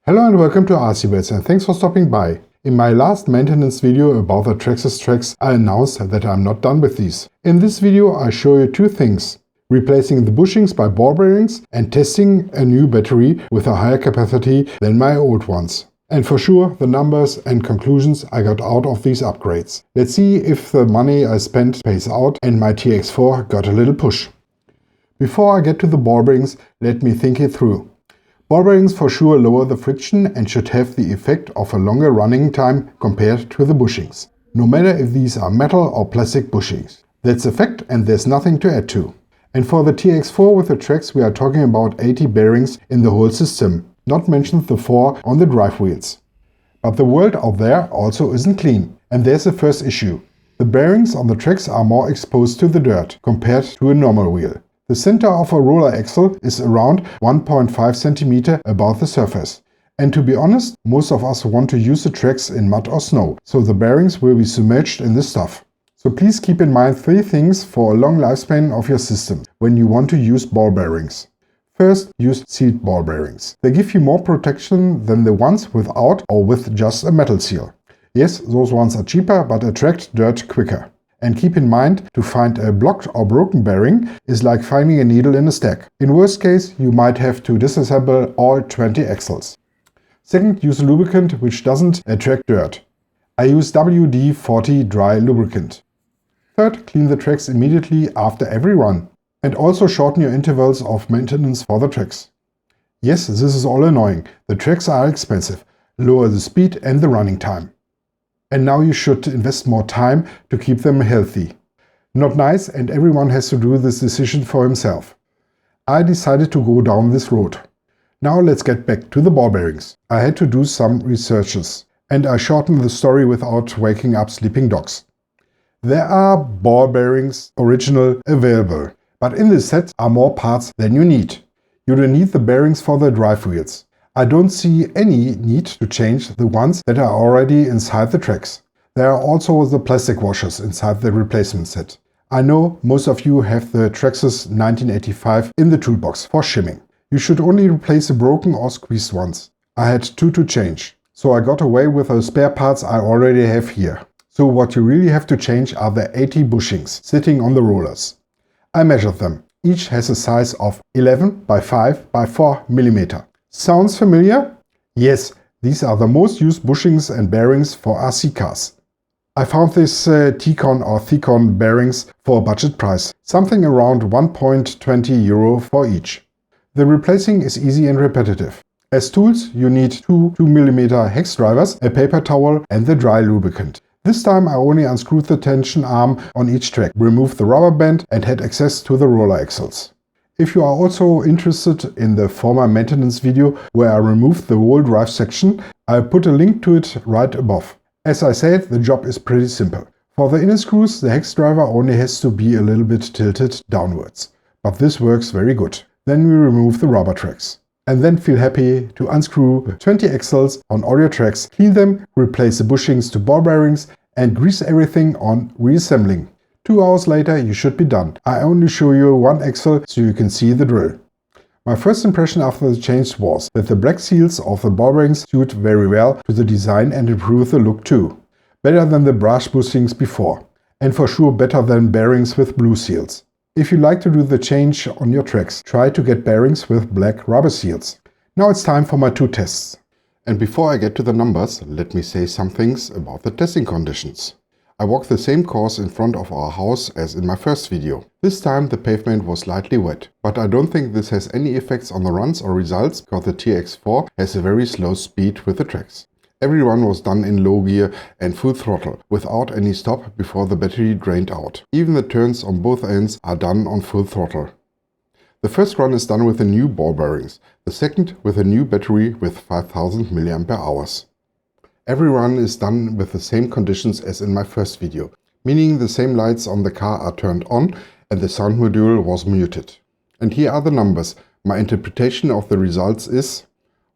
Hello and welcome to RC and thanks for stopping by. In my last maintenance video about the Traxxas Traxxs, I announced that I'm not done with these. In this video I show you two things: replacing the bushings by ball bearings and testing a new battery with a higher capacity than my old ones. And for sure, the numbers and conclusions I got out of these upgrades. Let's see if the money I spent pays out and my TRX-4 got a little push. Before I get to the ball bearings, let me think it through. Ball bearings for sure lower the friction and should have the effect of a longer running time compared to the bushings, no matter if these are metal or plastic bushings. That's a fact and there's nothing to add to. And for the TRX-4 with the Traxxs, we are talking about 80 bearings in the whole system, not mentioned the 4 on the drive wheels. But the world out there also isn't clean, and there's the first issue. The bearings on the Traxxs are more exposed to the dirt compared to a normal wheel. The center of a roller axle is around 1.5 cm above the surface. And to be honest, most of us want to use the Traxxs in mud or snow, so the bearings will be submerged in this stuff. So please keep in mind 3 things for a long lifespan of your system when you want to use ball bearings. First, use sealed ball bearings. They give you more protection than the ones without or with just a metal seal. Yes, those ones are cheaper but attract dirt quicker. And keep in mind, to find a blocked or broken bearing is like finding a needle in a stack. In worst case, you might have to disassemble all 20 axles. Second, use a lubricant which doesn't attract dirt. I use WD-40 dry lubricant. Third, clean the Traxxs immediately after every run. And also shorten your intervals of maintenance for the Traxxs. Yes, this is all annoying. The Traxxs are expensive. Lower the speed and the running time. And now you should invest more time to keep them healthy. Not nice, and everyone has to do this decision for himself. I decided to go down this road. Now let's get back to the ball bearings. I had to do some researches, and I shortened the story without waking up sleeping dogs. There are ball bearings original available, but in this set are more parts than you need. You don't need the bearings for the drive wheels. I don't see any need to change the ones that are already inside the Traxxs. There are also the plastic washers inside the replacement set. I know most of you have the Traxxas 1985 in the toolbox for shimming. You should only replace the broken or squeezed ones. I had 2 to change, so I got away with the spare parts I already have here. So what you really have to change are the 80 bushings sitting on the rollers. I measured them. Each has a size of 11 by 5 by 4 mm. Sounds familiar? Yes, these are the most used bushings and bearings for RC cars. I found this T-con or Thicon bearings for a budget price, something around €1.20 for each. The replacing is easy and repetitive. As tools, you need 2 2mm hex drivers, a paper towel and the dry lubricant. This time I only unscrewed the tension arm on each track, removed the rubber band and had access to the roller axles. If you are also interested in the former maintenance video where I removed the whole drive section, I'll put a link to it right above. As I said, the job is pretty simple. For the inner screws, the hex driver only has to be a little bit tilted downwards. But this works very good. Then we remove the rubber tracks. And then feel happy to unscrew 20 axles on all your tracks, clean them, replace the bushings to ball bearings and grease everything on reassembling. 2 hours later you should be done. I only show you one axle so you can see the drill. My first impression after the change was that the black seals of the ball bearings suit very well to the design and improve the look too. Better than the brass bushings before. And for sure better than bearings with blue seals. If you like to do the change on your Traxxs, try to get bearings with black rubber seals. Now it's time for my 2 tests. And before I get to the numbers, let me say some things about the testing conditions. I walked the same course in front of our house as in my first video. This time the pavement was slightly wet, but I don't think this has any effects on the runs or results because the TRX-4 has a very slow speed with the Traxxs. Every run was done in low gear and full throttle, without any stop before the battery drained out. Even the turns on both ends are done on full throttle. The first run is done with the new ball bearings, the second with a new battery with 5000 mAh. Every run is done with the same conditions as in my first video, meaning the same lights on the car are turned on and the sound module was muted. And here are the numbers. My interpretation of the results is: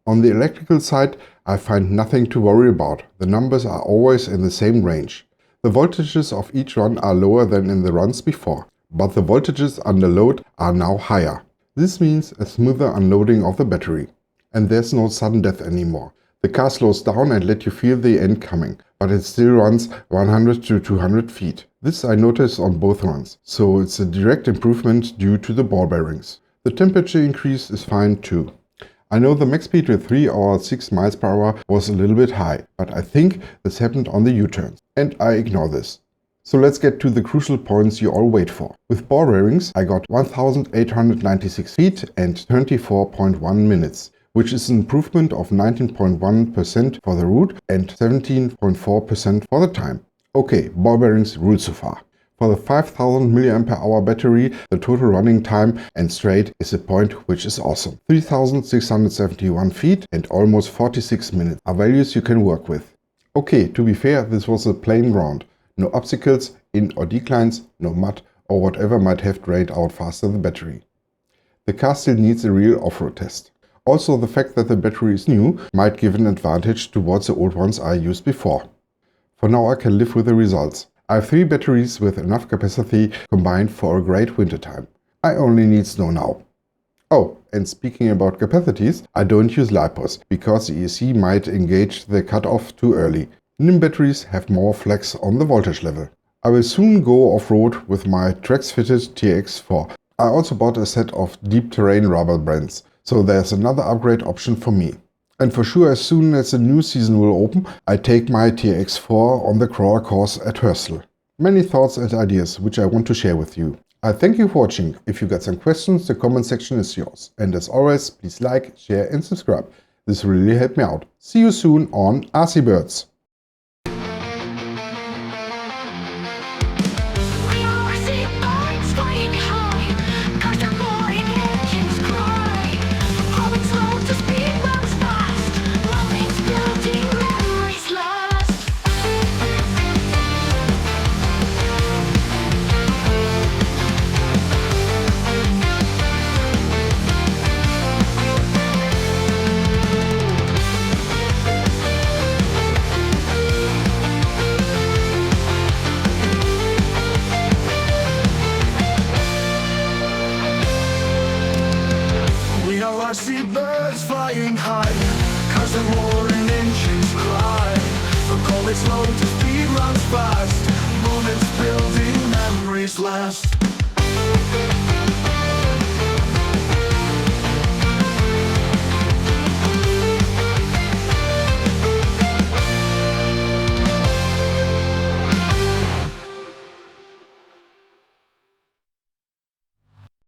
on the electrical side, I find nothing to worry about. The numbers are always in the same range. The voltages of each run are lower than in the runs before, but the voltages under load are now higher. This means a smoother unloading of the battery. and there's no sudden death anymore. The car slows down and let you feel the end coming, but it still runs 100 to 200 feet. This I noticed on both runs, so it's a direct improvement due to the ball bearings. The temperature increase is fine too. I know the max speed with 3 or 6 miles per hour was a little bit high, but I think this happened on the U-turns, and I ignore this. So let's get to the crucial points you all wait for. With ball bearings I got 1896 feet and 24.1 minutes. Which is an improvement of 19.1% for the route and 17.4% for the time. Okay, ball bearings rule so far. For the 5000 mAh battery, the total running time and straight is a point which is awesome. 3671 feet and almost 46 minutes are values you can work with. Okay, to be fair, this was a plain ground. No obstacles, in or declines, no mud or whatever might have drained out faster the battery. The car still needs a real off-road test. Also, the fact that the battery is new might give an advantage towards the old ones I used before. For now I can live with the results. I have 3 batteries with enough capacity combined for a great winter time. I only need snow now. Oh, and speaking about capacities, I don't use LiPos because the ESC might engage the cutoff too early. NIM batteries have more flex on the voltage level. I will soon go off-road with my Traxxas fitted TRX-4. I also bought a set of deep terrain rubber bands. So there's another upgrade option for me. And for sure, as soon as the new season will open, I take my TRX-4 on the crawler course at Hörstel. Many thoughts and ideas which I want to share with you. I thank you for watching. If you got some questions, the comment section is yours. And as always, please like, share and subscribe. This will really help me out. See you soon on aboout. I see birds flying high, cars that roar and engines cry. The call is slow to speed runs fast, moments building, memories last.